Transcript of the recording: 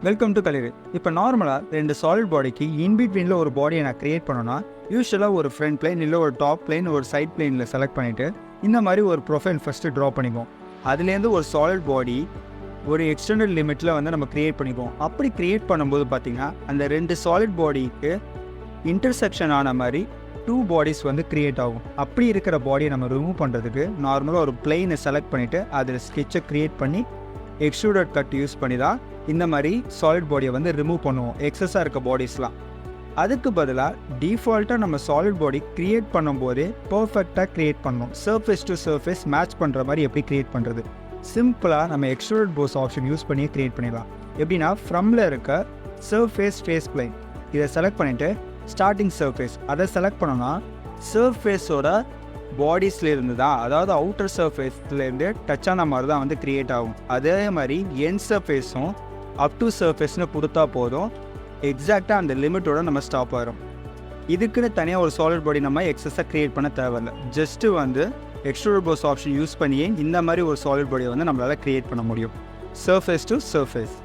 Welcome to கலிரு. இப்போ நார்மலாக 2 solid பாடிக்கு இன்பிட்வீனில் ஒரு பாடியை நான் க்ரியேட் பண்ணோன்னா யூஸ்வலாக ஒரு ஃப்ரண்ட் பிளேன் இல்லை ஒரு டாப் பிளேன் ஒரு சைட் பிளேனில் செலக்ட் பண்ணிவிட்டு இந்த மாதிரி ஒரு ப்ரொஃபைல் ஃபஸ்ட்டு ட்ரா பண்ணிக்குவோம். அதுலேருந்து ஒரு சாலிட் பாடி ஒரு எக்ஸ்டெண்டட் லிமிட்டில் வந்து நம்ம க்ரியேட் பண்ணிக்குவோம். அப்படி க்ரியேட் பண்ணும்போது பார்த்திங்கன்னா அந்த 2 சாலிட் பாடிக்கு இன்டர்செக்ஷன் ஆன மாதிரி 2 பாடிஸ் வந்து க்ரியேட் ஆகும். அப்படி இருக்கிற பாடியை நம்ம ரிமூவ் பண்ணுறதுக்கு நார்மலாக ஒரு பிளெயினை செலக்ட் பண்ணிவிட்டு அதில் ஸ்கெட்சை க்ரியேட் பண்ணி எக்ஸ்ட்ரூடட் கட் யூஸ் பண்ணி தான் இந்த மாதிரி சாலிட் பாடியை வந்து ரிமூவ் பண்ணுவோம், எக்ஸஸாக இருக்க பாடிஸ்லாம். அதுக்கு பதிலாக டிஃபால்ட்டாக நம்ம சாலிட் பாடி க்ரியேட் பண்ணும்போதே பர்ஃபெக்டாக க்ரியேட் பண்ணணும். சர்ஃபேஸ் டு சர்ஃபேஸ் மேட்ச் பண்ணுற மாதிரி எப்படி க்ரியேட் பண்ணுறது? சிம்பிளாக நம்ம எக்ஸ்ட்ரூடட் போஸ் ஆப்ஷன் யூஸ் பண்ணியே க்ரியேட் பண்ணிடலாம். எப்படின்னா ஃப்ரம்மில் இருக்க சர்ஃபேஸ் ஃபேஸ் பிளைன் இதை செலக்ட் பண்ணிவிட்டு ஸ்டார்டிங் சர்ஃபேஸ் அதை செலக்ட் பண்ணோன்னா சர்ஃபேஸோட பாடிஸ்லேருந்து தான், அதாவது அவுட்டர் சர்ஃபேஸ்லேருந்து டச் ஆன மாதிரி தான் வந்து க்ரியேட் ஆகும். அதே மாதிரி என் சர்ஃபேஸும் அப் டு சர்ஃபேஸ்னு கொடுத்தா போதும், எக்ஸாக்டாக அந்த லிமிட்டோட நம்ம ஸ்டாப் ஆகிரும். இதுக்குன்னு தனியாக ஒரு சாலிட் பாடி நம்ம எக்ஸஸாக க்ரியேட் பண்ண தேவையில்லை. ஜஸ்ட்டு வந்து எக்ஸ்ட்ரூடட் போஸ் ஆப்ஷன் யூஸ் பண்ணியே இந்த மாதிரி ஒரு சாலிட் பாடியை வந்து நம்மளால் க்ரியேட் பண்ண முடியும், சர்ஃபேஸ் டு சர்ஃபேஸ்.